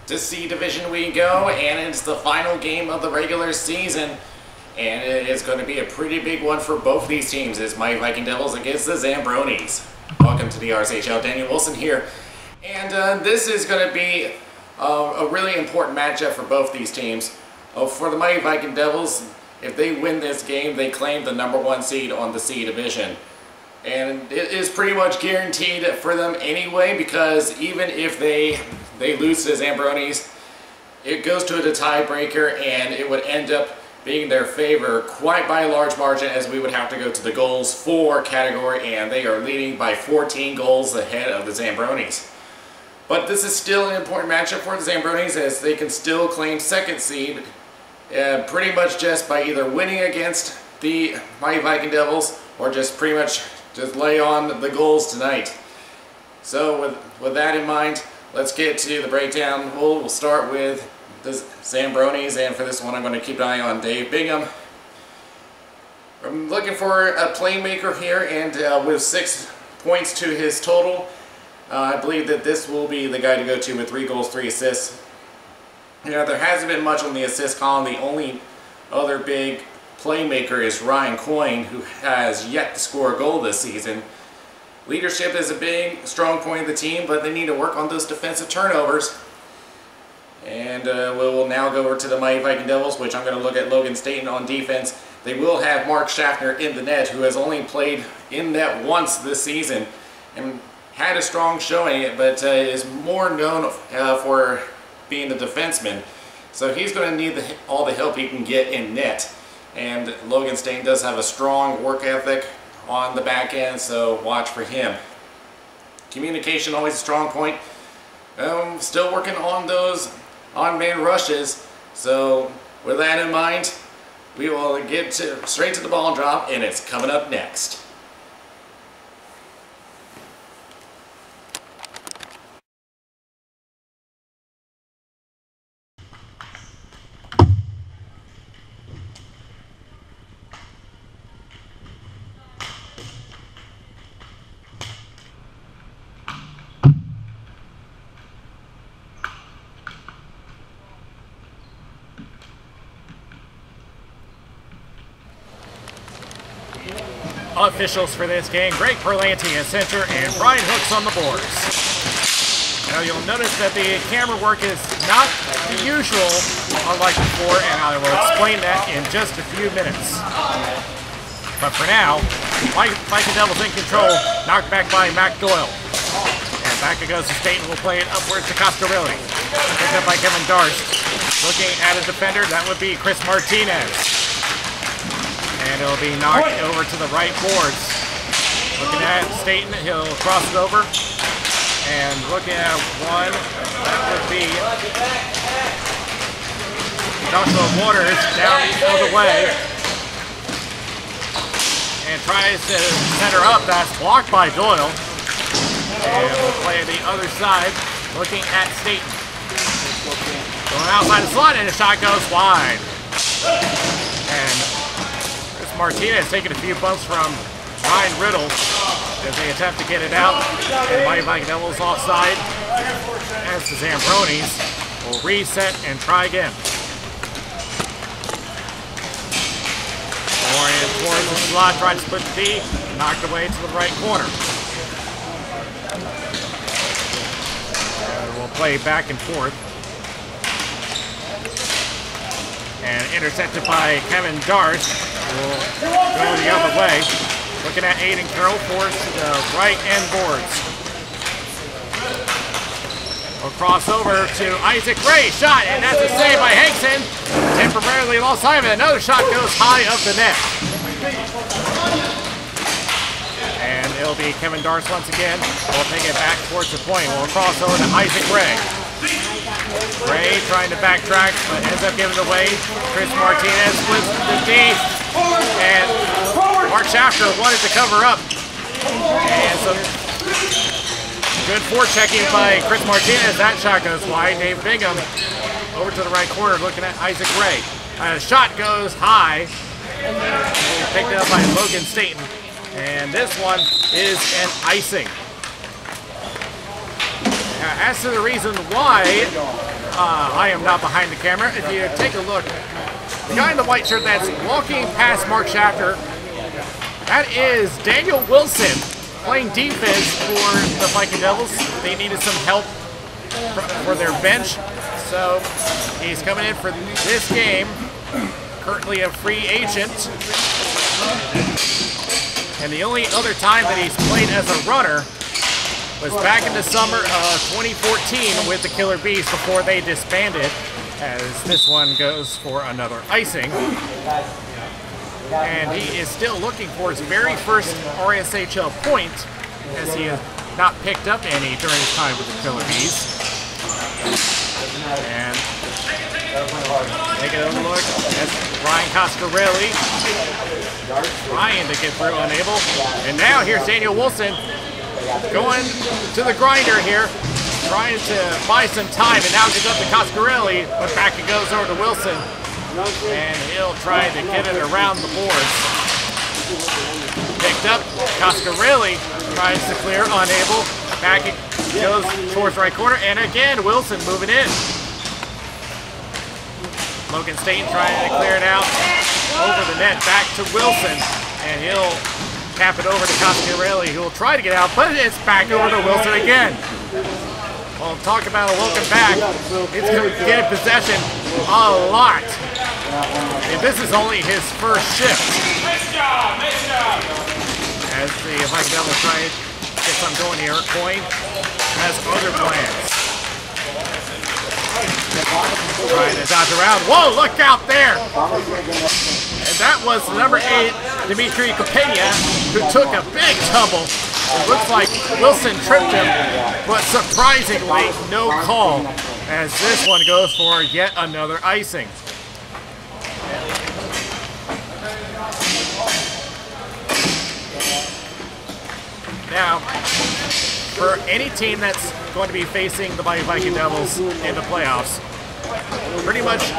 To C Division we go, and it's the final game of the regular season. And it is going to be a pretty big one for both these teams. It's my Viking Devils against the Zambronies. Welcome to the Rshl. Daniel Wilson here. And this is going to be a really important matchup for both these teams. For the Mighty Viking Devils, if they win this game, they claim the #1 seed on the C Division. And it is pretty much guaranteed for them anyway, because even if they lose to the Zambronies, it goes to a tiebreaker and it would end up being their favor quite by a large margin, as we would have to go to the goals for category, and they are leading by 14 goals ahead of the Zambronies. But this is still an important matchup for the Zambronies, as they can still claim second seed pretty much just by either winning against the Mighty Viking Devils or just pretty much just lay on the goals tonight. So with that in mind, let's get to the breakdown. We'll start with the Zambronies, and for this one I'm going to keep an eye on Dave Bingham. I'm looking for a playmaker here, and with 6 points to his total, I believe that this will be the guy to go to with 3 goals, 3 assists. You know, there hasn't been much on the assist column. The only other big playmaker is Ryan Coyne, who has yet to score a goal this season. Leadership is a big, strong point of the team, but they need to work on those defensive turnovers. And we will now go over to the Mighty Viking Devils, which I'm going to look at Logan Staten on defense. They will have Mark Schaffner in the net, who has only played in net once this season and had a strong showing, but is more known for being the defenseman. So he's going to need all the help he can get in net. And Logan Staten does have a strong work ethic on the back end, so watch for him. Communication, always a strong point. Still working on those on-man rushes, so with that in mind, we will get straight to the ball drop, and it's coming up next. Officials for this game: Greg Perlanti in center and Brian Hooks on the boards. Now you'll notice that the camera work is not the usual, unlike before, and I will explain that in just a few minutes. But for now, Viking Devils in control, knocked back by Mac Doyle. And back it goes to Staten, will play it upwards to Coscarelli. Picked up by Kevin Darst. Looking at a defender, that would be Chris Martinez. And it'll be knocked over to the right boards. Looking at Staten, he'll cross it over. And looking at one, that would be Joshua Waters down the other way. And tries to center up. That's blocked by Doyle. And we'll play the other side, looking at Staten. Going outside the slot, and the shot goes wide. And Martinez taking a few bumps from Ryan Riddle as they attempt to get it out. And Mighty Viking Devils offside, as the Zambronies will reset and try again. Oriented towards the slot, tries to split the D, knocked away to the right corner. And we'll play back and forth. And intercepted by Kevin Darst. Will go the other way. Looking at Aiden Carroll, forward to the right end boards. We'll cross over to Isaac Ray. Shot, and that's a save by Hankson. Temporarily lost sight of it. Another shot goes high of the net. And it'll be Kevin Darst once again. We'll take it back towards the point. We'll cross over to Isaac Ray. Ray trying to backtrack, but ends up giving it away. Chris Martinez splits the D. And Mark Schaffner wanted to cover up. And some good forechecking by Chris Martinez. That shot goes wide. Dave Bingham over to the right corner looking at Isaac Ray. Shot goes high. Picked up by Logan Staten. And this one is an icing. As to the reason why I am not behind the camera, if you take a look, the guy in the white shirt that's walking past Mark Shafter, that is Daniel Wilson playing defense for the Viking Devils. They needed some help for their bench, so he's coming in for this game, currently a free agent. And the only other time that he's played as a runner was back in the summer of 2014 with the Killer Bees before they disbanded, as this one goes for another icing. And he is still looking for his very first RSHL point, as he has not picked up any during his time with the Killer Bees. And taking a look at Ryan Coscarelli, trying to get through, unable. And now here's Daniel Wilson going to the grinder here, trying to buy some time, and now gives up to Coscarelli, but back it goes over to Wilson, and he'll try to get it around the boards. Picked up, Coscarelli tries to clear, unable. Back it goes towards right corner, and again Wilson moving in. Logan Staten trying to clear it out over the net, back to Wilson, and he'll tap it over to Coscarelli, who will try to get out, but it's back over to Wilson again. Well, talk about a welcome back. It's going to get in possession a lot. And this is only his first shift. As the Viking Devils try to get something going here, Coyne has other plans. Trying to dodge around. Whoa, look out there! And that was number 8, Dimitri Kopenia, who took a big tumble. It looks like Wilson tripped him, but surprisingly, no call, as this one goes for yet another icing. Now, for any team that's going to be facing the Viking Devils in the playoffs, pretty much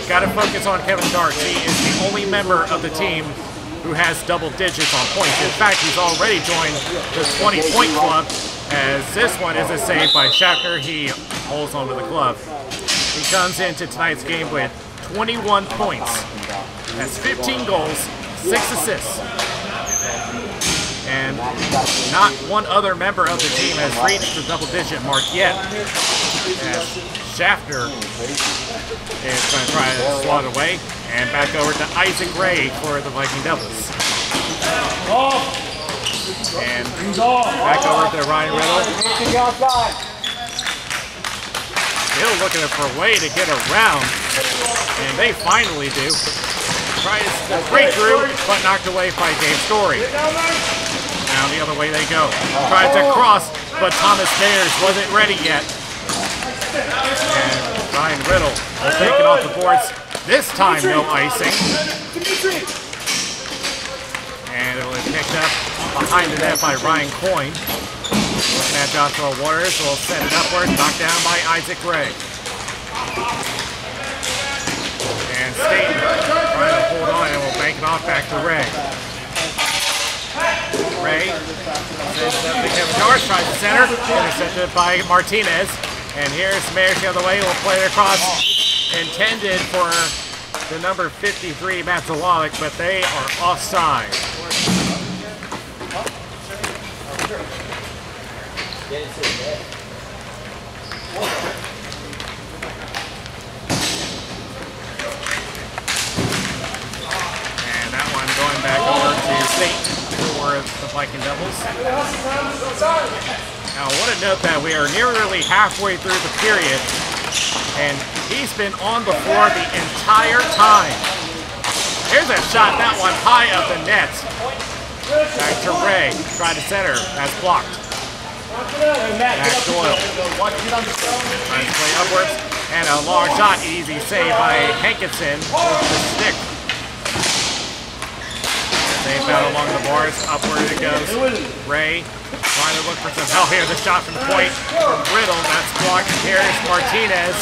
got to focus on Kevin Darks. He is the only member of the team who has double digits on points. In fact, he's already joined the 20-point club, as this one is a save by Schaffner. He holds on to the glove. He comes into tonight's game with 21 points, has 15 goals, 6 assists. And not one other member of the team has reached the double-digit mark yet, as Schaffner is going to try to slot it away. And back over to Isaac Ray for the Viking Devils. And back over to Ryan Rshl. Still looking for a way to get around, and they finally do. Tries to break through, but knocked away by Dave Story. Now the other way they go. Tries to cross, but Thomas Mayers wasn't ready yet. And Ryan Rshl will take it off the boards. This time, no icing. And it will be picked up behind the net by Ryan Coyne. Looking at Joshua Waters, will send it upward, knocked down by Isaac Ray. And Staten trying to hold on, and will bank it off back to Ray. Ray sends it up to Kevin Darsh, tries to center, intercepted by Martinez. And here's Mayers the other way, will play it across, intended for the number 53, Matzalalik, but they are offside. And that one going back over to State for the Viking Devils. Now, I want to note that we are nearly halfway through the period, and he's been on the floor the entire time. Here's a shot, that one high up the net. Back to Ray, trying to center, that's blocked. Back to Doyle. Trying to play upwards, and a long shot, easy save by Hankinson with the stick. They battle along the bars, upward it goes. Ray trying to look for some help here. The shot from point from Riddle, that's blocked. Here's Martinez.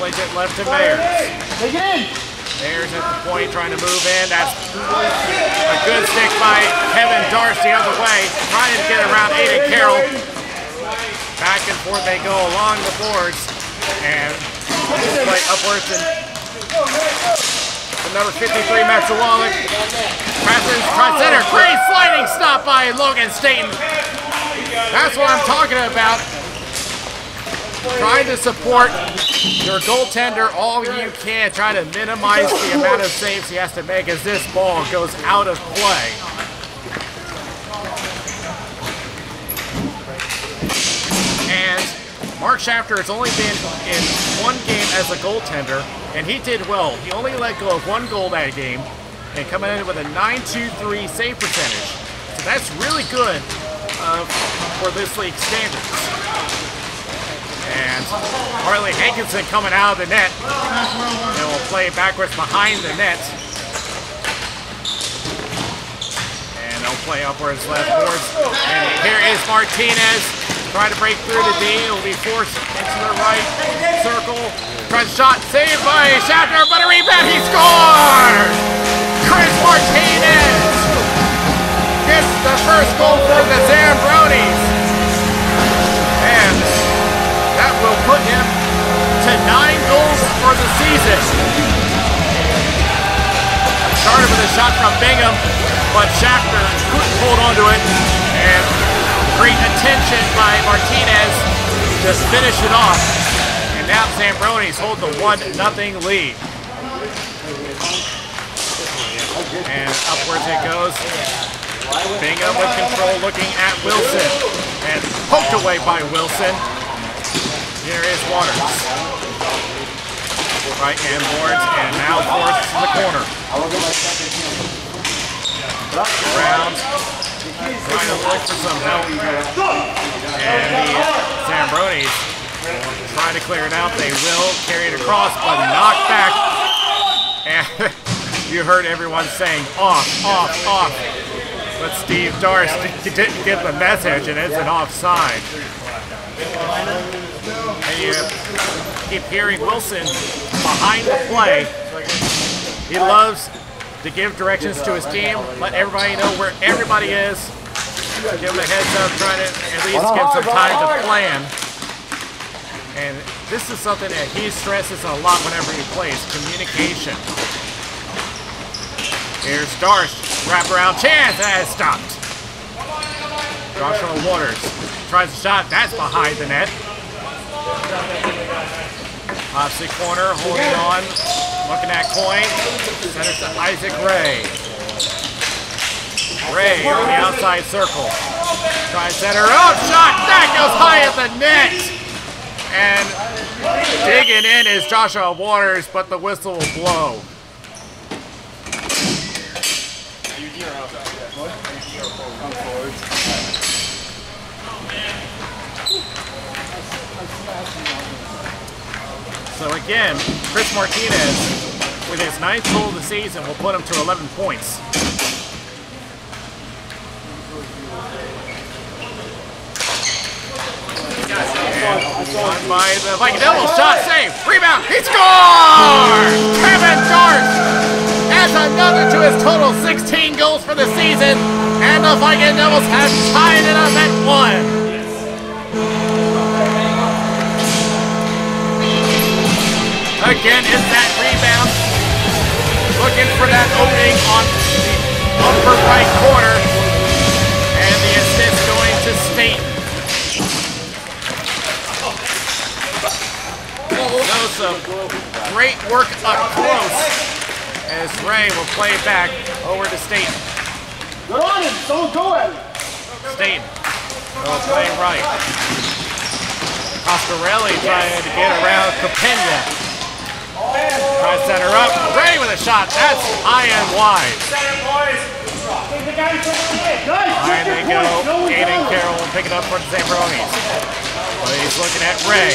Plays it left to Mayers. Mayers at the point trying to move in. That's a good stick by Kevin Darcy the other way. Trying to get around Aiden Carroll. back and forth they go along the boards. And play upwards and the number 53, Matt Zawalik. Passes, tries center. Great sliding stop by Logan Staten. That's what I'm talking about. Trying to support your goaltender all you can. Trying to minimize the amount of saves he has to make as this ball goes out of play. And Mark Shafter has only been in one game as a goaltender, and he did well. He only let go of one goal that game, and coming in with a .923 save percentage. So that's really good for this league standards. And Harley Hankinson coming out of the net. And will play backwards behind the net. And they'll play upwards, left boards. And here is Martinez. Trying to break through the D. It will be forced into the right circle. Tries shot, saved by Shatner, but a rebound. He scores! Chris Martinez gets the first goal for the Zambronies. And that will put him to 9 goals for the season. Started with a shot from Bingham, but Schachter couldn't hold on to it. And great attention by Martinez to finish it off. And now Zambronies hold the 1-0 lead. And upwards it goes. Bingham with control, looking at Wilson. And poked away by Wilson. Here is Waters. Right hand boards, and now forced to the corner. Around, trying to look for some help. And the Zambronies trying to clear it out. They will carry it across, but knocked back. And you heard everyone saying off, off, off. But Steve Darst didn't get the message, and it's an offside. And you keep hearing Wilson behind the play. He loves to give directions to his team, let everybody know where everybody is. Give him a heads up, trying to at least give some time to plan. And this is something that he stresses a lot whenever he plays, communication. Here's Darsh, wraparound chance, that is stopped. Joshua Waters tries a shot, that's behind the net. Opposite corner, holding on, looking at Coyne. Centers to Isaac Ray. Ray on the outside circle. Tries center up, shot, that goes high at the net. And digging in is Joshua Waters, but the whistle will blow. So again, Chris Martinez, with his 9th goal of the season, will put him to 11 points. And won by the Viking Devils. Shot, save, rebound, he scores! Kevin Darsh adds another to his total 16 goals for the season, and the Viking Devils have tied it up at 1. Again, is that rebound. Looking for that opening on the upper right corner. And the assist going to Staten. So some great work up close as Ray will play it back over to Staten. Go on him, don't go at him. Staten will play right. Coscarelli trying to get around Capena. Tries to set her up. Ray with a shot. That's high and wide. Behind they go. Aiden Carroll will pick it up for the Zambronies. But he's looking at Ray.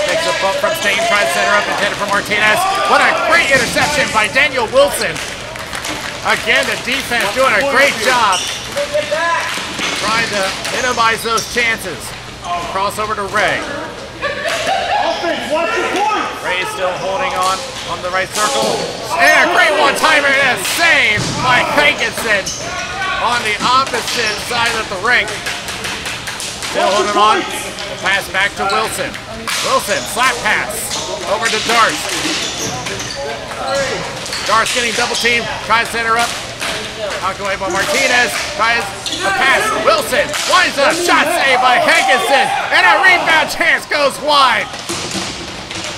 Takes a bump from Staten. Tries to set her up. Intended for Martinez. What a great interception by Daniel Wilson. Again, the defense doing a great job. Trying to minimize those chances. Cross over to Ray. Ray still holding on the right circle. And a great one-timer and a save by Hankinson on the opposite side of the rink. Still holding on. Pass back to Wilson. Wilson, slap pass. Over to Darst. Darst getting double teamed. Tries to set her up. Knocked away by Martinez. Tries a pass. Wilson winds up. Shot saved by Hankinson. And a rebound chance goes wide.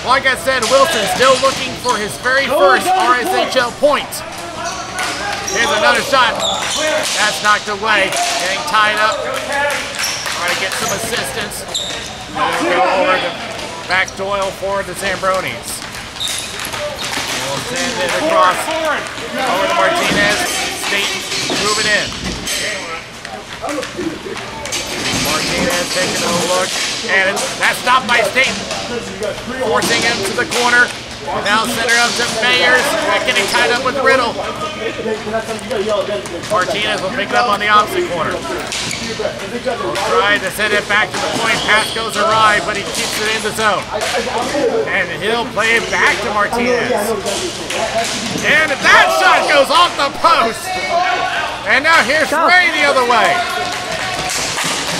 Like I said, Wilson still looking for his very first RSHL point. Here's another shot. That's knocked away. Getting tied up. Trying to get some assistance. We'll go over to back Doyle for the Zambronies. We'll send it across. Over to Martinez. State moving in. Martinez taking a look. And that's stopped by State. Forcing him to the corner. Now center up to Mayers. Getting tied up with Riddle. Martinez will pick it up on the opposite corner. Will try to send it back to the point. Pass goes awry, but he keeps it in the zone. And he'll play it back to Martinez. And that shot goes off the post. And now here's Ray the other way.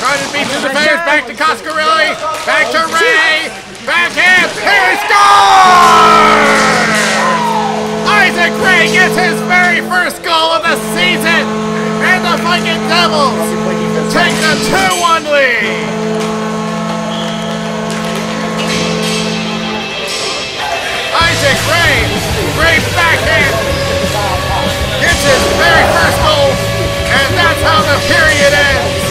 Trying to beat the defenders. Back to Coscarelli. Back to Ray. Backhand. He scores! Isaac Ray gets his very first goal of the season. And the Viking Devils take the 2-1 lead. Isaac Ray, great backhand, gets his very first goal, and that's how the period ends.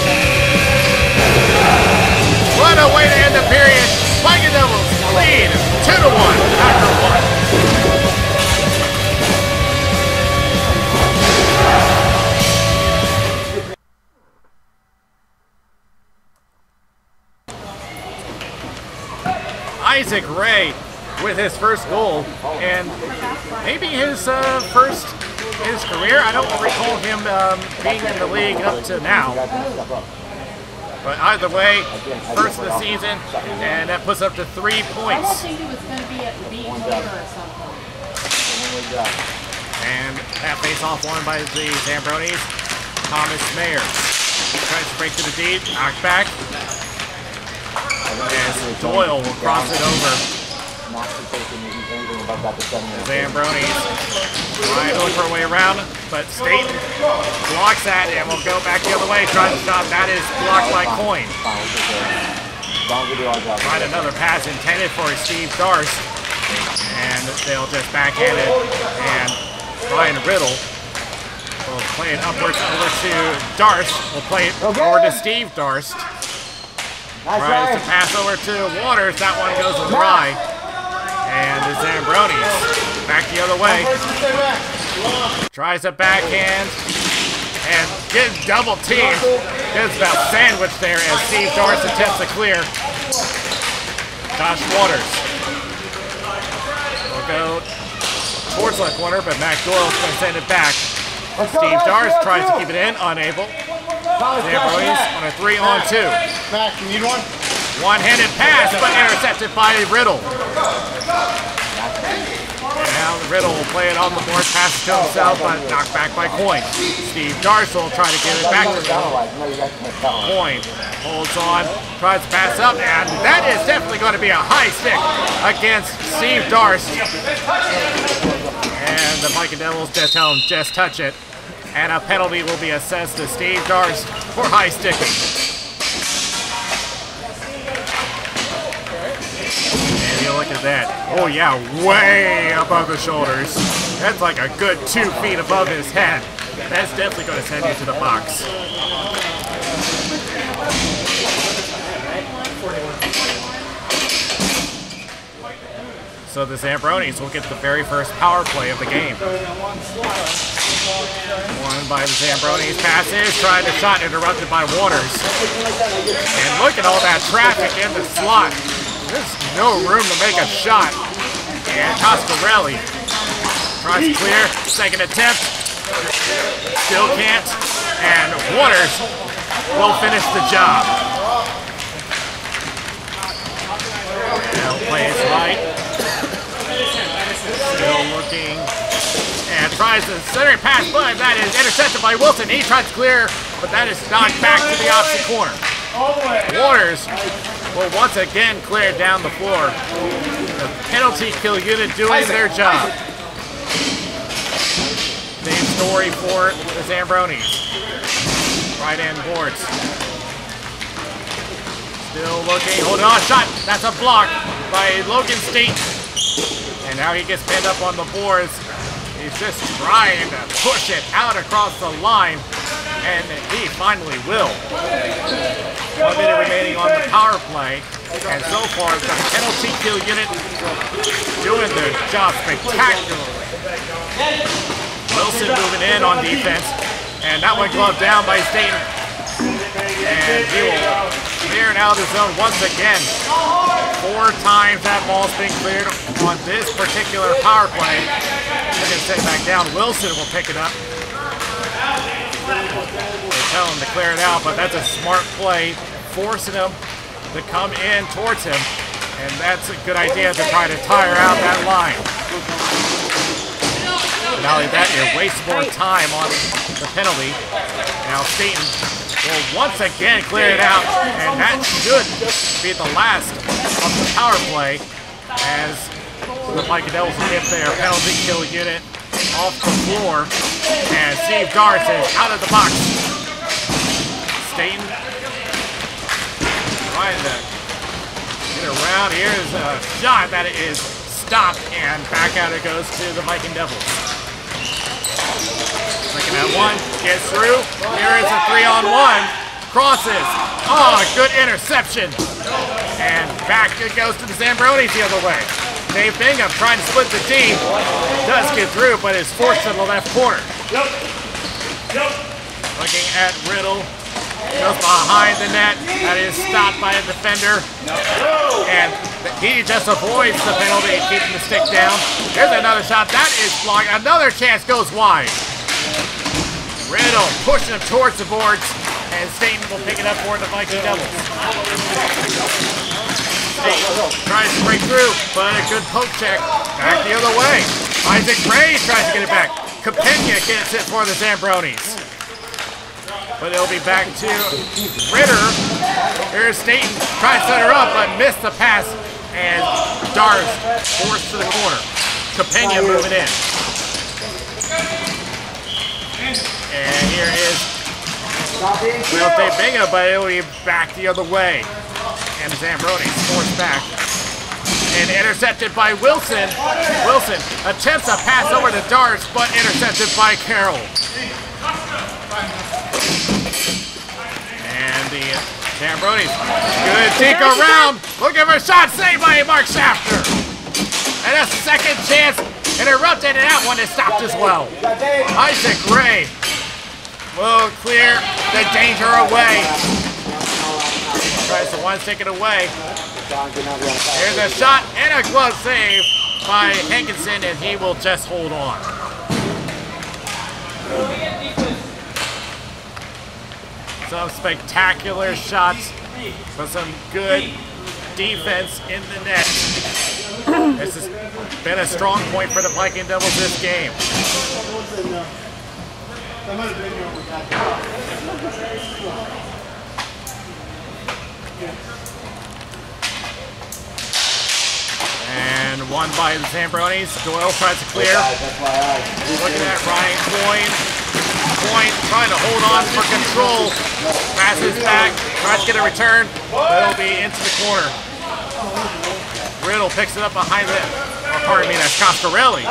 What a way to end the period. Viking Devils lead 2-1 after 1. Isaac Ray with his first goal, and maybe his first in his career. I don't recall him being in the league up to now. But either way, first of the season, and that puts up to 3 points. I think it was going to be at B or something. And that face-off won by the Zambronies. Thomas Mayers tries to break to the deep, knocked back. As Doyle will cross it over. The Zambronies trying to look for a way around, but Staten blocks that and will go back the other way. Tries to stop. That is blocked by Coyne. Tried another pass intended for Steve Darst, and they'll just backhand it. And Ryan Riddle will play it upwards over to Darst. Will play it over to Steve Darst. Tries to pass over to Waters. That one goes awry. And the Zambronies back the other way. Tries a backhand and gets double teamed. Gets about sandwiched there as Steve Darst attempts to clear. Josh Waters will go towards that corner, but Mac Doyle's going to send it back. Steve Darst tries to keep it in, unable. Zambronies on a 3-on-2. Mac, you need one? One-handed pass, but intercepted by Riddle. And now Riddle will play it on the board, pass it to himself, but knocked back by Coyne. Steve Darst will try to get it back to Riddle. Coyne holds on, tries to pass up, and that is definitely going to be a high stick against Steve Darst. And the Viking Devils just tell him, just touch it. And a penalty will be assessed to Steve Darst for high sticking. And you look at that. Oh yeah, way above the shoulders. That's like a good 2 feet above his head. That's definitely going to send you to the box. So the Zambronies will get the very first power play of the game. Won by the Zambronies. Passes, tried a shot, interrupted by Waters. And look at all that traffic in the slot. There's no room to make a shot. And Coscarelli tries to clear. Second attempt. Still can't. And Waters will finish the job. Now plays right. Still looking. And tries to center pass, but that is intercepted by Wilson. He tries to clear, but that is knocked back to the opposite corner. Waters will once again clear down the floor. The penalty kill unit doing their job. Same story for the Zambronies. Right end boards. Still looking, holding on, shot. That's a block by Logan State. And now he gets pinned up on the boards. He's just trying to push it out across the line. And he finally will. 1 minute remaining on the power play. And so far, the penalty kill unit doing their job spectacularly. Wilson moving in on defense. And that one gloved down by Staten. And he will clear it out of the zone once again. 4 times that ball's been cleared on this particular power play. And then set back down. Wilson will pick it up. They tell him to clear it out, but that's a smart play, forcing him to come in towards him. And that's a good idea to try to tire out that line. Not only that, it wastes more time on the penalty. Now Staten will once again clear it out, and that should be the last of the power play as the Viking Devils get their penalty kill unit off the floor. And Steve Darts is out of the box. Staten trying to get around. Here's a shot that is stopped, and back out it goes to the Viking Devils. Looking at one, gets through. Here is a 3-on-1. Crosses. Oh, good interception. And back it goes to the Zambronies the other way. Dave Bingham trying to split the D. Does get through, but is forced to the left corner. Looking at Rshl. Goes behind the net. That is stopped by a defender. And he just avoids the penalty, keeping the stick down. There's another shot. That is blocked. Another chance goes wide. Rshl pushing him towards the boards. And Staten will pick it up for the Viking Devils. Staten tries to break through, but a good poke check. Back the other way. Isaac Ray tries to get it back. Capena gets it for the Zambronies. But it'll be back to Ritter. Here's Staten, trying to set her up, but missed the pass. And Dars forced to the corner. Capena moving in. And here is Dave Bingham, but it'll be back the other way. And the Zambronies forced back. And intercepted by Wilson. Wilson attempts a pass over to Dars, but intercepted by Carroll. And the Zambronies, good dink around, looking for a shot, saved by Mark Shafter. And a second chance, interrupted, and that one is stopped as well. Isaac Ray will clear the danger away. Tries to one stick it away. Here's a shot and a glove save by Hankinson, and he will just hold on. Some spectacular shots, but some good defense in the net. This has been a strong point for the Viking Devils this game. And one by the Zambronies. Doyle tries to clear. Looking at Ryan Coyne. Point trying to hold on for control. Passes back, tries to get a return, but it'll be into the corner. Riddle picks it up behind it. Oh, pardon me, that's Coscarelli.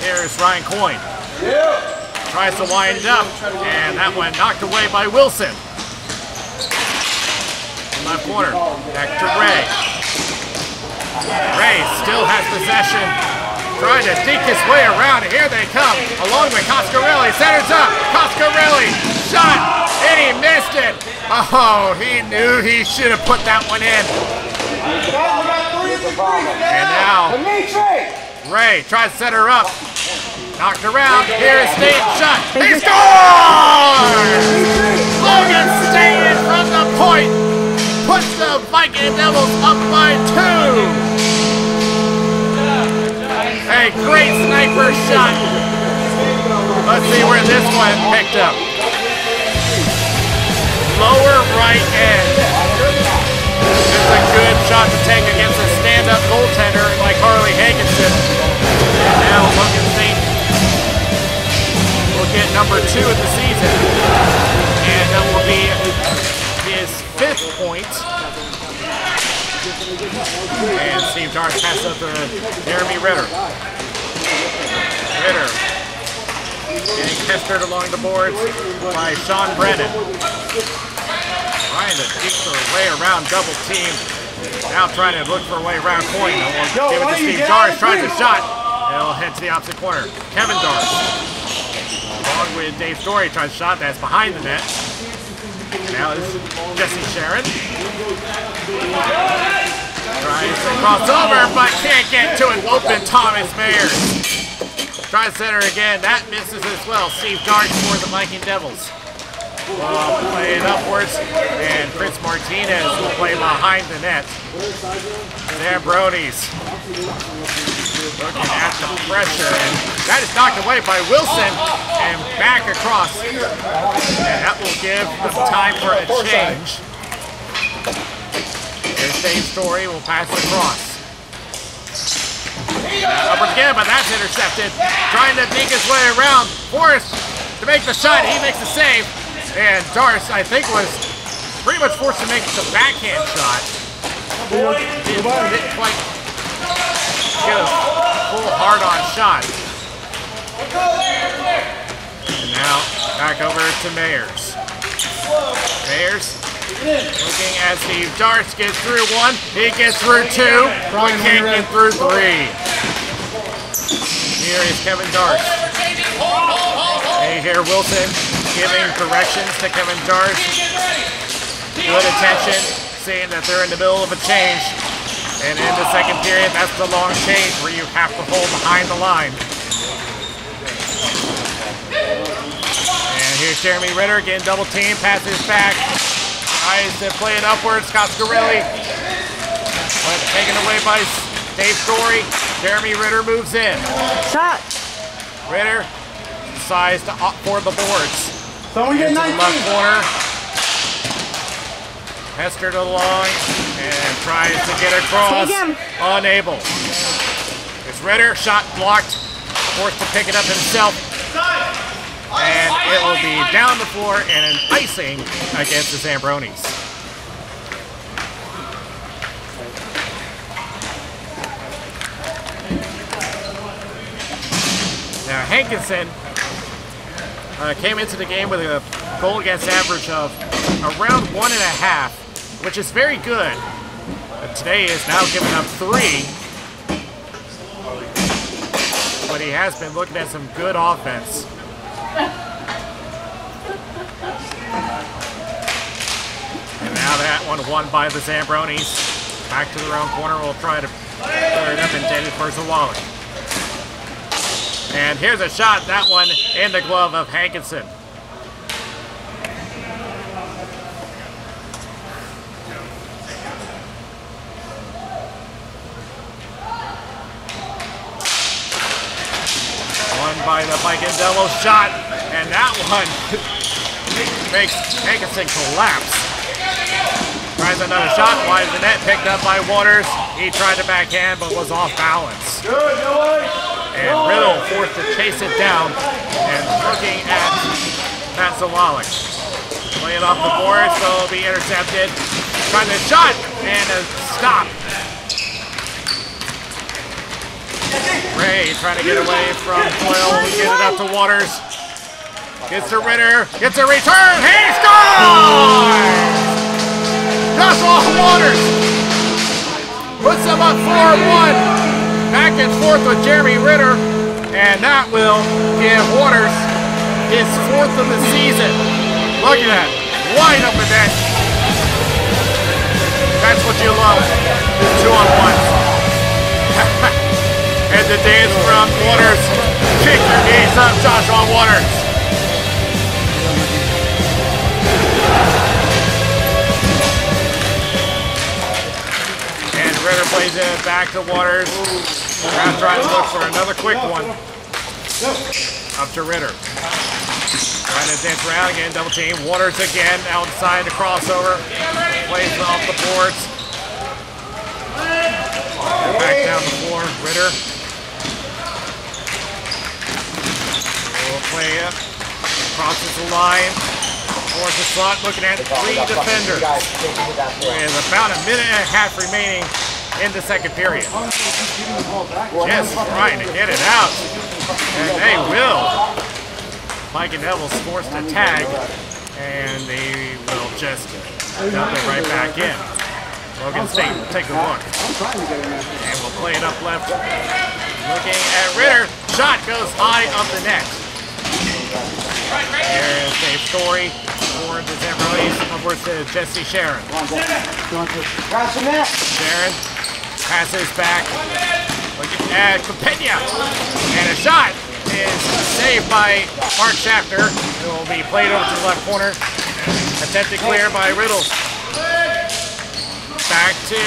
Here's Ryan Coyne. Tries to wind up, and that one knocked away by Wilson. Left corner, back to Ray. Ray still has possession. Trying to dink his way around. Here they come, along with Coscarelli. Centers up. Coscarelli shot, and he missed it. Oh, he knew he should have put that one in. And now Ray tries to set her up. Knocked around. Here's Staten shot. He scores! Logan Staten from the point puts the Viking Devils up by 2. A great sniper shot. Let's see where this one picked up. lower right edge. It's a good shot to take against a stand-up goaltender like Harley Hankinson. And now Logan St. will get number 2 of the season. And that will be his 5th point. And Steve Darth passes up to Jeremy Ritter. Ritter getting pestered along the boards by Sean Brennan. Trying to keep their way around double team. Now trying to look for a way around Coyne. Give it to Steve Darth. Tries a shot. He'll head to the opposite corner. Kevin Darth. Along with Dave Story tries a shot that's behind the net. Now this is Jesse Sharon. Tries to cross over, but can't get to it. Open Thomas Mayers. Tries center again. That misses as well. Steve Darth for the Viking Devils. Play it upwards, and Chris Martinez will play behind the net. Zambronies looking at the pressure, and that is knocked away by Wilson, and back across. And that will give them time for a change. Here's Dave Story, will pass it across. Upwards again, but that's intercepted. Trying to dig his way around. Forrest to make the shot, he makes the save. And Darth, I think, was pretty much forced to make the backhand shot. Didn't quite get a full hard-on shot. And now back over to Mayers. Mayers looking at Steve Darth, gets through 1, he gets through 2, but can't get through 3. Here is Kevin Darth. Hey, here Wilson giving directions to Kevin Darth. Good attention, seeing that they're in the middle of a change. And in the second period, that's the long change where you have to hold behind the line. And here's Jeremy Ritter getting double team, passes back. Tries to play it upwards, Scott Scarelli. But taken away by Dave Story. Jeremy Ritter moves in. Shot. Ritter decides to opt for the boards. So we get 19. Left corner. Pestered along and tries to get across. Unable. It's Ritter, shot blocked. Forced to pick it up himself. And it will be down the floor and an icing against the Zambronies. Now Hankinson came into the game with a goal against average of around 1.5, which is very good. But today is now giving up 3. But he has been looking at some good offense. And now that one won by the Zambronies. Back to their own corner, we'll try to clear it up intended for Zawalik. And here's a shot, that one in the glove of Hankinson. Won by the Viking Devils, shot, and that one makes Hankinson collapse. Tries another shot, wide of the net, picked up by Waters. He tried to backhand, but was off balance. And Riddle forced to chase it down, and looking at Matt Zawalik. Playing off the board, so it'll be intercepted. Trying to shot, and a stop. Ray trying to get away from Doyle, get it up to Waters. Gets to Ritter, gets a return, he scores! Joshua Waters puts them up 4-1. Back and forth with Jeremy Ritter, and that will give Waters his 4th of the season. Look at that, wide open net. That's what you love, 2-on-1s. And the dance from Waters. Kick your knees up, Joshua Waters. And Ritter plays it back to Waters. Now trying to look for another quick one. Up to Ritter. Trying to dance around again, double team. Waters again, outside the crossover. Plays off the boards. Back down the floor, Ritter. Will play it. Crosses the line. Towards the slot, looking at 3 defenders. With about a minute and a half remaining in the second period. Just trying to get it out. And they will. Viking Devils forced a tag, and they will just dump it right back in. Logan State will take a look. And we'll play it up left. Looking at Ritter. Shot goes high up the net. Here is Dave Story for the Zambronies. Upwards to Jesse Sharon. Sharon passes back. Looking at Capena. And a shot is saved by Mark Schaffner. It will be played over to the left corner. Attempted clear by Riddle. Back to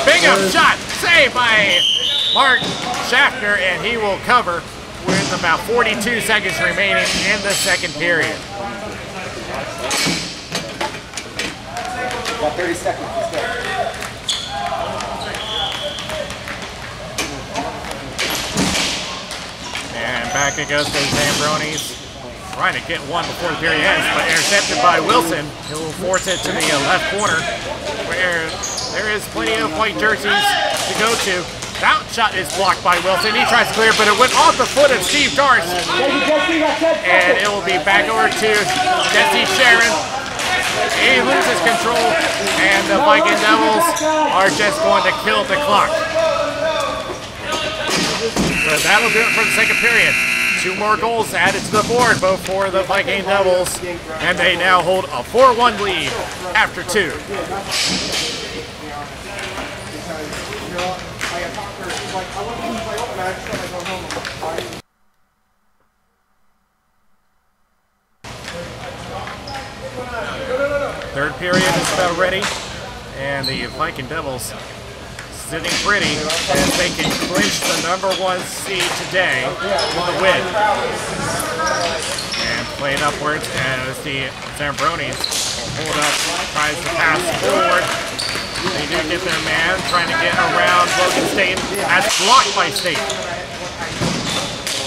Bingham. Shot saved by Mark Schaffner, and he will cover with about 42 seconds remaining in the second period. About 30 seconds. Let's go. And back it goes to the Zambronies. Trying to get one before the period ends, but intercepted by Wilson. He'll force it to the left corner, where there is plenty of white jerseys to go to. That shot is blocked by Wilson. He tries to clear, but it went off the foot of Steve Darce. And it will be back over to Jesse Sharon. He loses control, and the Viking Devils are just going to kill the clock. So that'll do it for the second period. 2 more goals added to the board, both for the Viking Devils, and they now hold a 4-1 lead after 2. Third period is about ready, and the Viking Devils sitting pretty as they can clinch the #1 seed today with a win. And played upwards as the Zambronies hold up, tries to pass forward. They do get their man, trying to get around Logan State. That's blocked by State.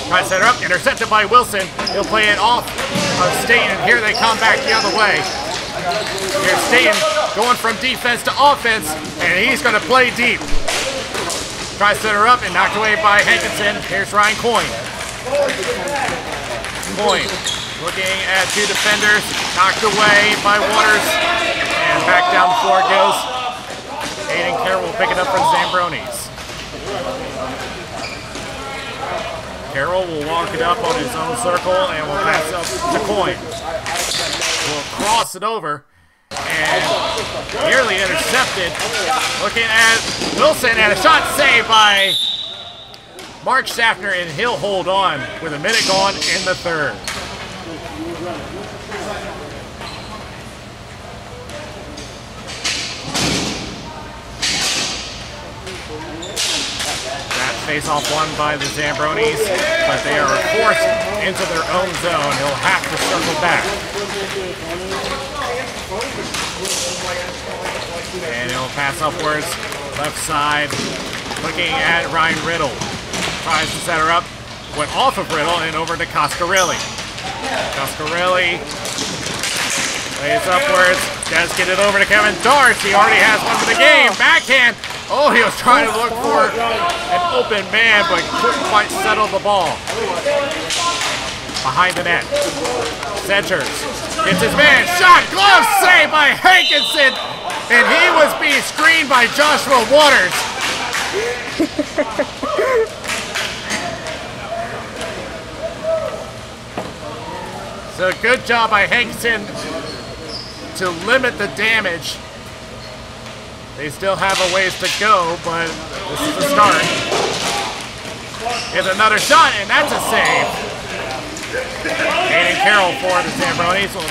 Tries to set her up, intercepted by Wilson. He'll play it off of State, and here they come back the other way. Here's Staten going from defense to offense, and he's going to play deep. Tries to set her up and knocked away by Hankinson. Here's Ryan Coyne. Coyne looking at 2 defenders, knocked away by Waters, and back down the floor it goes. Aiden Carroll will pick it up for the Zambronies. Carroll will walk it up on his own circle and will pass up to Coyne. Will cross it over and nearly intercepted. Looking at Wilson, and a shot saved by Mark Schaffner, and he'll hold on with a minute gone in the third. That face-off won by the Zambronies, but they are forced into their own zone. He'll have to circle back. And he'll pass upwards, left side, looking at Ryan Riddle. Tries to set her up, went off of Riddle and over to Coscarelli. Coscarelli plays upwards, does get it over to Kevin Darce. He already has one for the game. Backhand. Oh, he was trying to look for an open man, but couldn't quite settle the ball. Behind the net. Centers. Gets his man. Shot. Glove save by Hankinson. And he was being screened by Joshua Waters. So good job by Hankinson to limit the damage. They still have a ways to go, but this is the start. Here's another shot, and that's a save. Aiden Carroll for the Zambronies will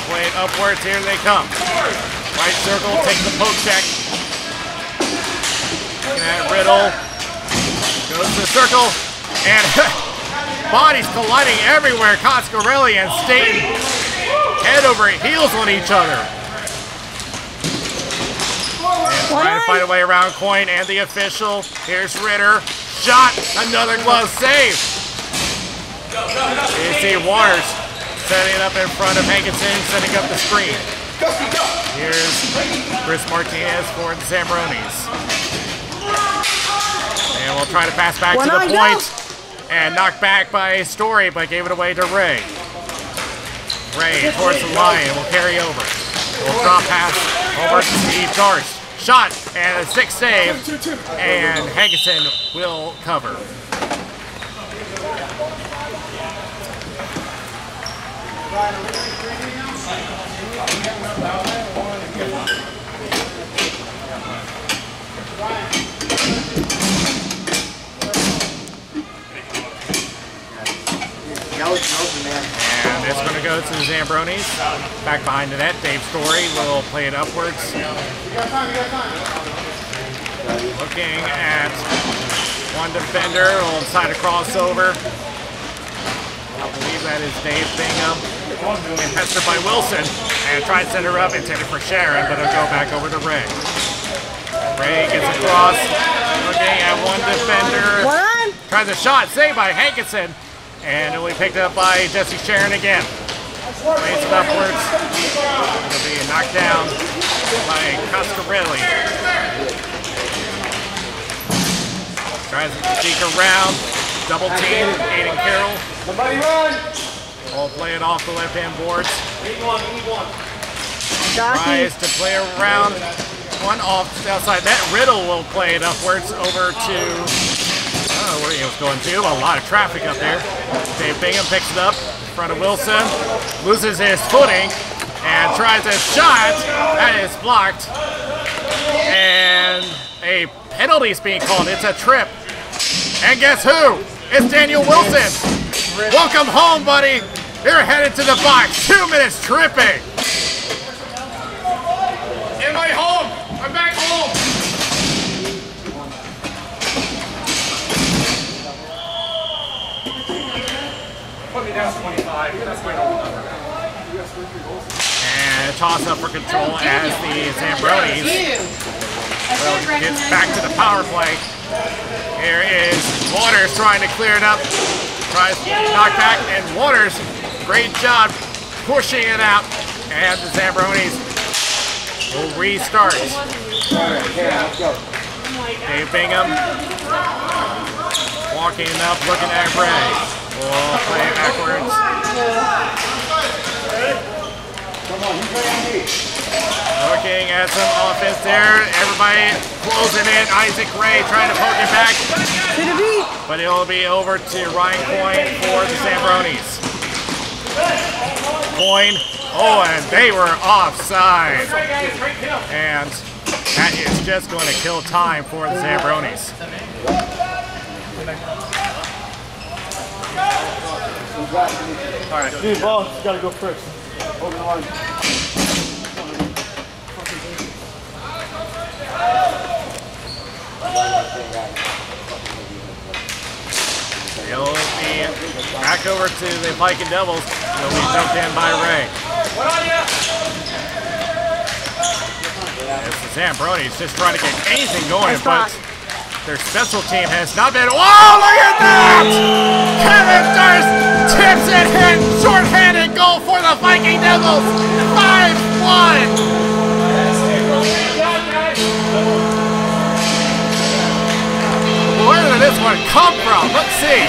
play it upwards. Here they come. Right circle, takes the poke check. Looking at Riddle. Goes to the circle, and bodies colliding everywhere. Coscarelli and Staten head over heels on each other. And trying to fight a way around Coin and the official. Here's Ritter. Shot. Another glove save. You see Waters setting it up in front of Hankinson, setting up the screen. Here's Chris Martinez for the Zambronies. And we'll try to pass back to the point. And knocked back by Story, but gave it away to Ray. Ray towards the line and will carry over. We'll drop pass over to Steve Darst. Shot and a 6 save. And Hankinson will cover. And it's going to go to the Zambronies. Back behind the net, Dave Story will play it upwards. Looking at one defender, inside a crossover. I believe that is Dave Bingham. And pestered by Wilson. And tries to set her up, intended for Sharon, but it'll go back over to Ray. Ray gets across. Looking at one defender. Tries a shot, saved by Hankinson. And it will be picked up by Jesse Sharon again. Raised it upwards. It'll be knocked down by Coscarelli. Tries to sneak around. Double team, Aiden Carroll. Somebody run! Will play it off the left-hand boards. Tries to play around. One off the outside net. Riddle will play it upwards over to... I don't know where he was going to. A lot of traffic up there. Dave Bingham picks it up in front of Wilson. Loses his footing and tries a shot. That is blocked. And a penalty is being called. It's a trip. And guess who? It's Daniel Wilson. Welcome home, buddy. You're headed to the box. 2 minutes tripping. Am I home? I'm back home. Put me down 25. That's my old number. And toss up for control as the Zambronies gets back to the power play. Here is Waters trying to clear it up. Tries to knock back, and Waters, great job pushing it out. And the Zambronies will restart. Dave Bingham walking up, looking at Ray. We'll play it backwards. Looking at some offense there. Everybody closing in. Isaac Ray trying to poke it back. But it'll be over to Ryan Coyne for the Zambronies. Coyne. Oh, and they were offside. And that is just going to kill time for the Zambronies. All right. Dude, ball, you gotta go first. Over the line. It'll be back over to the Viking Devils. It'll be dumped in by Ray. It's the Zambronies just trying to get anything going, but their special team has not been. Whoa, look at that! Kevin Durst tips it in. Short-handed goal for the Viking Devils. 5-1. Where did this one come from? Let's see.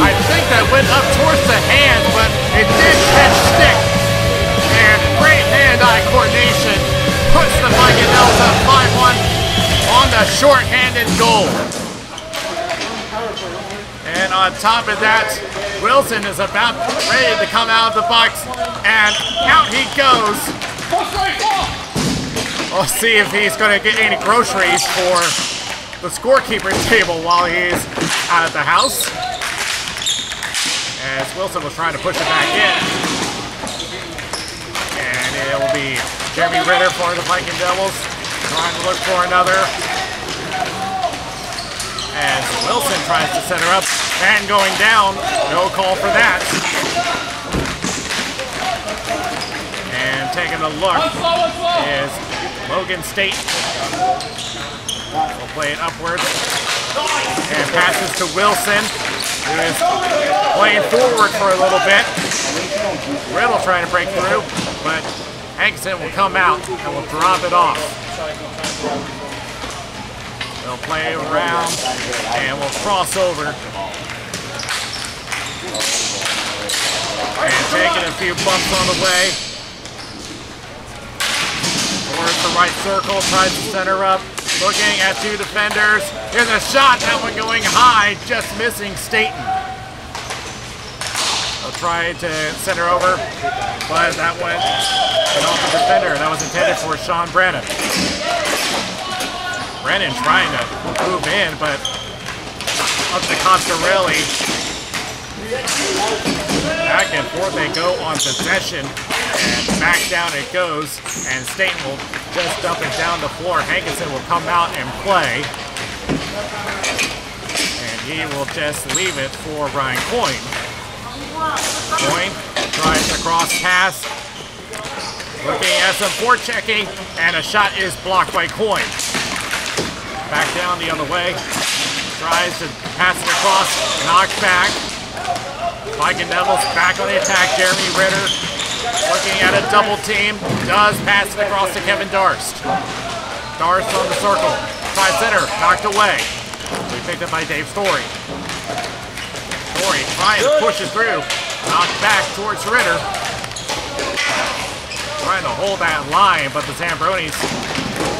I think that went up towards the hand, but it did catch stick. And great hand-eye coordination puts the Viking Devils up 5-1 on the short-handed goal. And on top of that, Wilson is about ready to come out of the box, and out he goes. We'll see if he's going to get any groceries for the scorekeeper's table while he's out of the house. As Wilson was trying to push it back in. And it will be Jeremy Ritter for the Viking Devils, trying to look for another. As Wilson tries to set her up. Man going down. No call for that. And taking a look is Logan State. We'll play it upwards. And passes to Wilson, who is playing forward for a little bit. Riddle trying to break through, but Hankinson will come out and will drop it off. They'll play around and we'll cross over. And taking a few bumps on the way. Towards the right circle, tries to center up. Looking at two defenders. Here's a shot, that one going high, just missing Staten. They'll try to center over, but that went off the defender. That was intended for Sean Brennan. Brennan trying to move in, but up to Coscarelli. Back and forth they go on possession, and back down it goes, and Staten will just dump it down the floor. Hankinson will come out and play, and he will just leave it for Ryan Coyne. Coyne tries to cross pass, looking at some forechecking, and a shot is blocked by Coyne. Back down the other way, tries to pass it across, knocked back. Viking Devils back on the attack. Jeremy Ritter looking at a double team, does pass it across to Kevin Darst. Darst on the circle, tries center, knocked away. We picked up by Dave Story. Story trying to push it through, knocked back towards Ritter. Trying to hold that line, but the Zambronies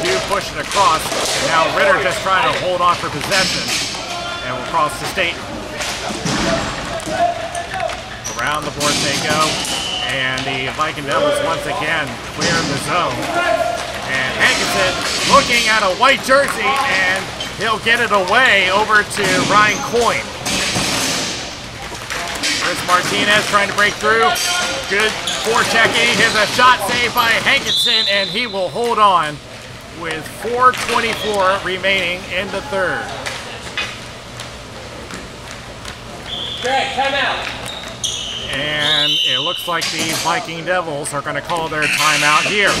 do push it across. Now Ritter just trying to hold on for possession, and will cross to Staten. Around the board they go, and the Viking Devils once again clear the zone. And Hankinson looking at a white jersey, and he'll get it away over to Ryan Coyne. Chris Martinez trying to break through. Good forechecking. Here's a shot saved by Hankinson, and he will hold on with 4:24 remaining in the third. Greg, time out. And it looks like the Viking Devils are going to call their timeout here.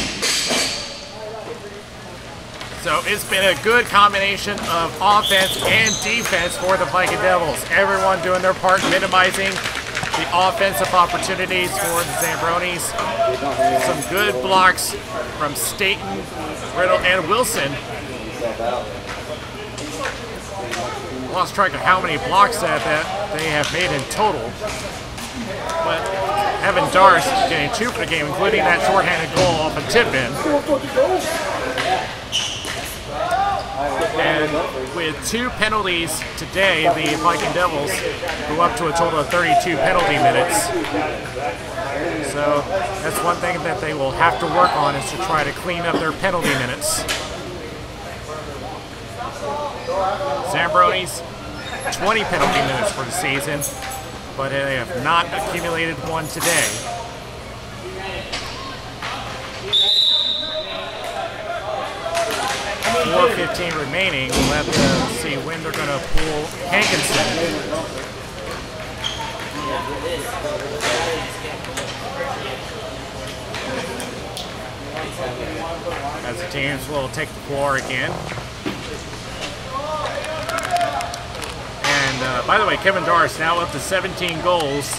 So it's been a good combination of offense and defense for the Viking Devils. Everyone doing their part, minimizing the offensive opportunities for the Zambronies. Some good blocks from Staten, Riddle, and Wilson. Lost track of how many blocks that they have made in total. But Evan Darst getting 2 for the game, including that shorthanded goal off a tip-in. And with 2 penalties today, the Viking Devils go up to a total of 32 penalty minutes. So that's one thing that they will have to work on, is to try to clean up their penalty minutes. Zambronies, 20 penalty minutes for the season, but they have not accumulated one today. .4:15 remaining. We'll have to see when they're going to pull Hankinson. As the teams will take the floor again. And by the way, Kevin Darst now up to 17 goals.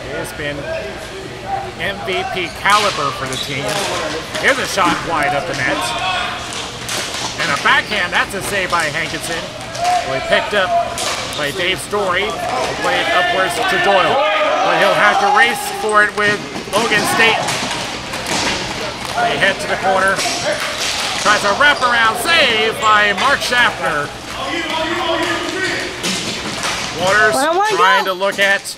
He has been MVP caliber for the team. Here's a shot wide up the net. And a backhand, that's a save by Hankinson. We picked up by Dave Story. We'll play it upwards to Doyle. But he'll have to race for it with Logan State. They head to the corner. Tries a wraparound save by Mark Schaffner. Waters trying to look at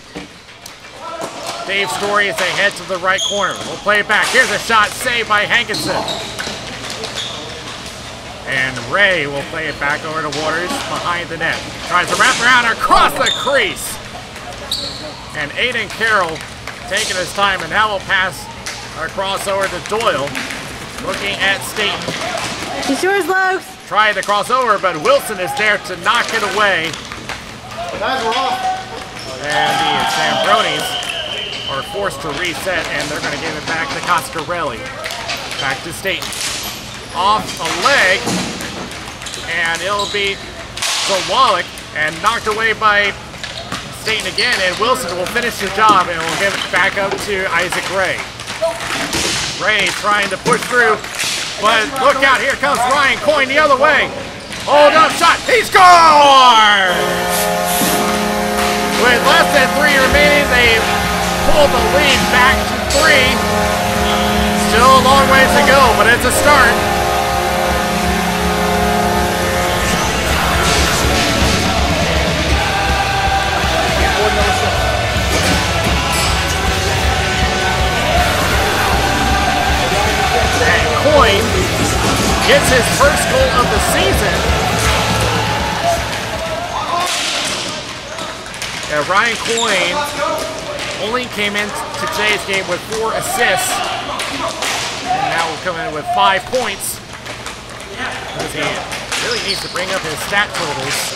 Dave Story as they head to the right corner. We'll play it back. Here's a shot saved by Hankinson. And Ray will play it back over to Waters behind the net. Tries to wrap around across the crease. And Aiden Carroll taking his time, and now will pass across over to Doyle. Looking at Staten. It's yours, Lokes. Trying to cross over, but Wilson is there to knock it away. Guys, we're off. And the Zambronies are forced to reset, and they're going to give it back to Coscarelli. Back to Staten. Off a leg, and it'll be Zawalik, and knocked away by Staten again, and Wilson will finish the job, and we'll give it back up to Isaac Ray. Ray trying to push through, but look out, here comes Ryan Coyne the other way. Hold up shot, he scores! With less than 3 remaining, they pull the lead back to 3. Still a long ways to go, but it's a start. And Coyne gets his first goal of the season. And Ryan Coyne only came into today's game with 4 assists. And now will come in with 5 points. Because he really needs to bring up his stat totals.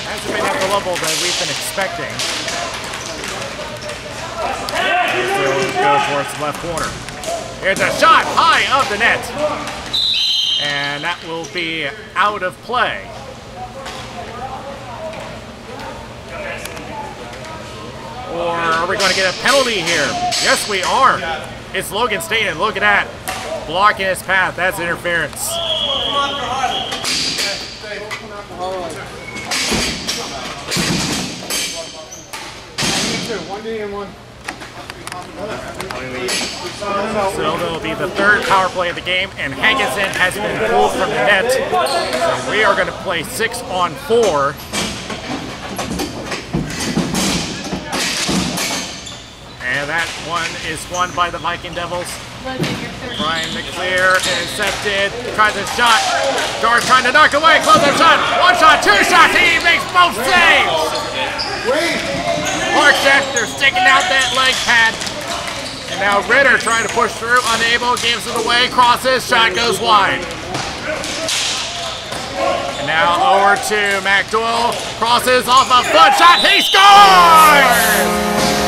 Hasn't been at the level that we've been expecting. He'll go towards the left corner. Here's a shot high of the net. And that will be out of play. Or are we going to get a penalty here? Yes, we are. It's Logan Staten. Look at that. Blocking his path. That's interference. So that'll be the 3rd power play of the game, and Hankinson has been pulled from the net. So we are going to play 6-on-4. And that one is won by the Viking Devils. Brian McClear intercepted, tries a shot. George trying to knock away, close that shot. 1 shot, 2 shots, he makes both saves. Markstead, they're sticking out that leg pad. And now Ritter trying to push through, unable, gives it away, crosses, shot goes wide. And now over to McDowell, crosses off a foot shot, he scores!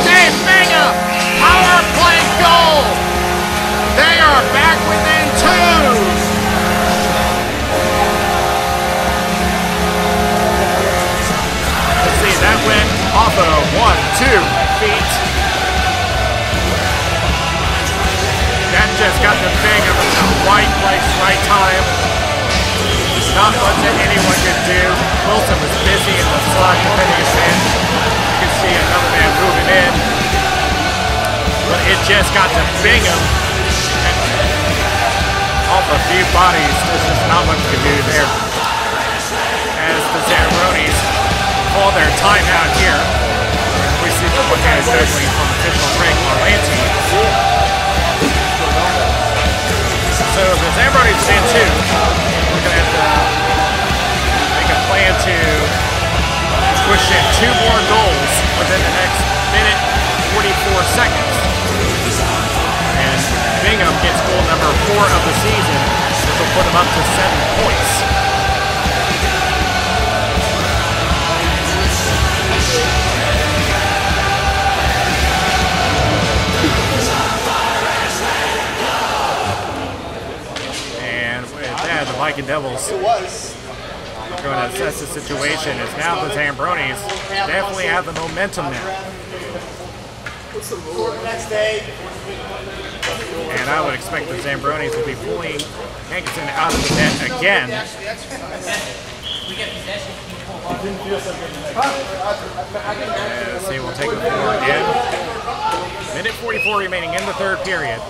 Dave Bingham, power play goal! They are back within 2! Let's see, that went off of 1-2 feet. That just got the Bingham in the right place, right time. Not much that anyone could do. Wilson was busy in the slot defending his man. You can see another man moving in. But it just got to Bingham. Off a few bodies, there's just not much to do there. As the Zambronies call their timeout here. We see the one-handed juggling from official Greg Marlanti. So the Zambronies stand 2. We're going to have to make a plan to push in 2 more goals within the next minute 44 seconds. And Bingham gets goal number 4 of the season, which will put him up to 7 points. And with that, the Viking Devils are going to assess the situation as now the Zambronies definitely have the momentum now. And I would expect the Zambronies will be pulling Hankinson out of the net again. Let's see, we'll take the floor again. Minute 44 remaining in the 3rd period.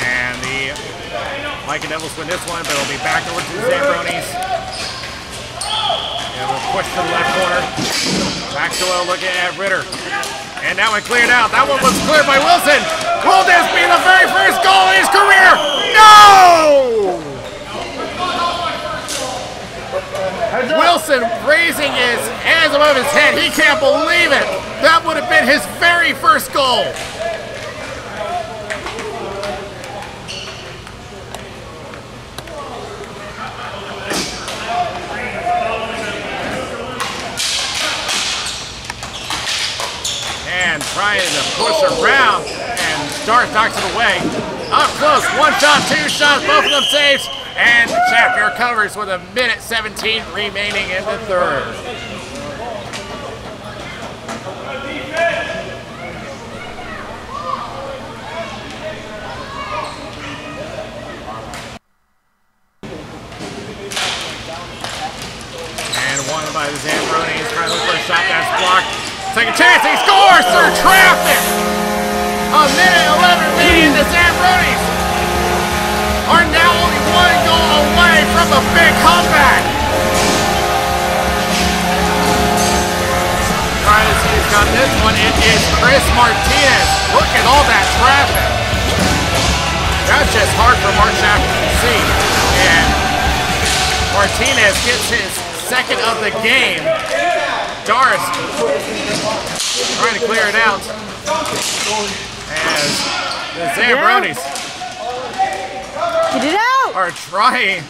And the Viking Devils win this one, but it'll be back over to the Zambronies. And we'll push to the left corner. Maxwell looking at Ritter. And that one cleared out. That one was cleared by Wilson. Will this be the very first goal in his career? No! Wilson raising his hands above his head. He can't believe it. That goal. And trying to push around, and Darth knocks it away. Up close, one shot, two shots, both of them saves, and the chapter covers with 1:17 remaining in the third. And won by the Zambronies, trying to look for a shot that's blocked. Second chance, he scores! They're trapped it! 1:11 remaining. The Zambronies are now only one goal away from a big comeback. Trying to see who's got this one. It is Chris Martinez. Look at all that traffic. That's just hard for Mark Shafter to see. And Martinez gets his second of the game. Doris trying to clear it out. As the Zambronies are trying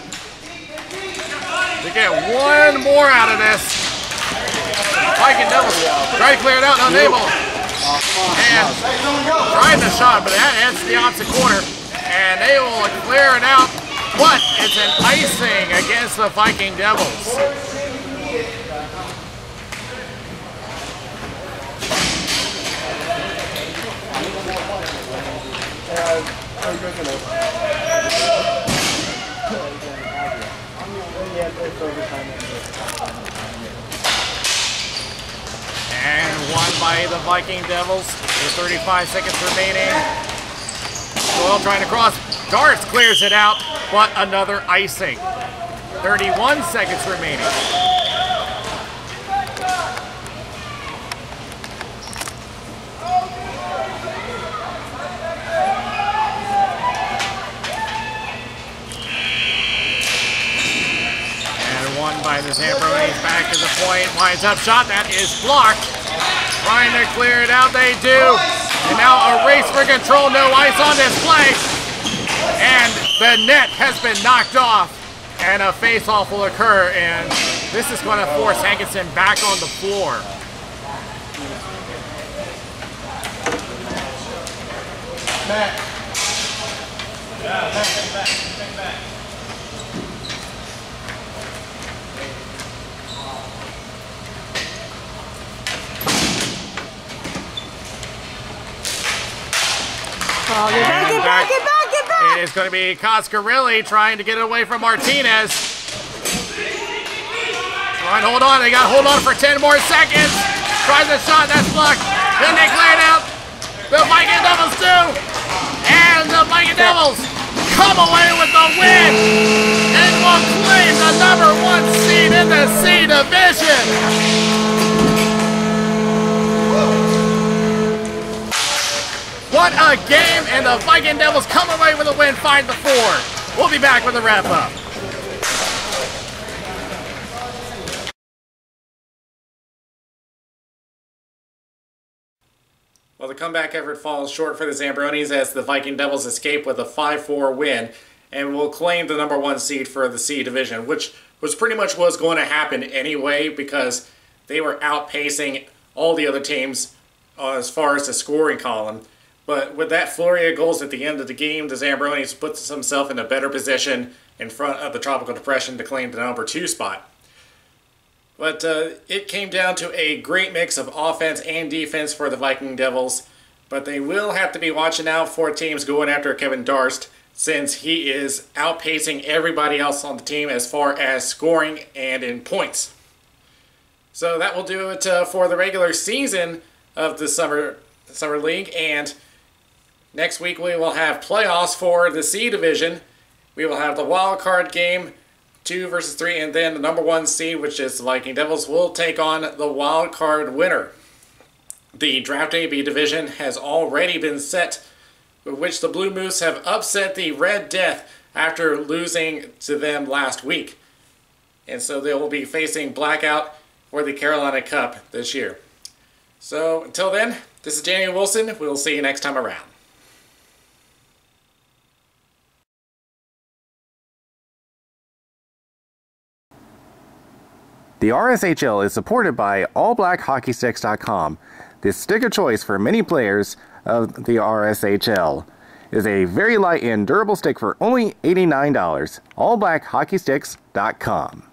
to get one more out of this. Viking Devils try to clear it out, unable. And trying the shot, but that ends the opposite corner. And they will clear it out. But it's an icing against the Viking Devils. And won by the Viking Devils with 35 seconds remaining. Doyle trying to cross. Darts clears it out, but another icing. 31 seconds remaining. By the Zambronies, back to the point, lines up shot, that is blocked. Trying to clear it out, they do. And now a race for control, no ice on display. And the net has been knocked off, and a face-off will occur, and this is going to force Hankinson back on the floor. Matt. Yeah, back. Oh, get back! It's going to be Coscarelli trying to get away from Martinez. Trying to hold on. They got to hold on for 10 more seconds. Tries the shot. That's blocked. Then they clear it out. The Viking Devils do. And the Viking Devils come away with the win. And will claim the #1 seed in the C Division. What a game, and the Viking Devils come away with a win, 5-4. We'll be back with a wrap-up. Well, the comeback effort falls short for the Zambronies as the Viking Devils escape with a 5-4 win and will claim the #1 seed for the C Division, which was pretty much was going to happen anyway because they were outpacing all the other teams as far as the scoring column. But with that flurry of goals at the end of the game, the Zambronies puts themselves in a better position in front of the Tropical Depression to claim the #2 spot. But it came down to a great mix of offense and defense for the Viking Devils. But they will have to be watching out for teams going after Kevin Darst, since he is outpacing everybody else on the team as far as scoring and in points. So that will do it for the regular season of the Summer League. And next week we will have playoffs for the C Division. We will have the wild card game, 2 versus 3, and then the #1 seed, which is the Viking Devils, will take on the wild card winner. The Draft AB division has already been set, with which the Blue Moose have upset the Red Death after losing to them last week. And so they will be facing Blackout for the Carolina Cup this year. So until then, This is Daniel Wilson. We'll see you next time around. The RSHL is supported by AllBlackHockeySticks.com. This stick of choice for many players of the RSHL is a very light and durable stick for only $89. AllBlackHockeySticks.com.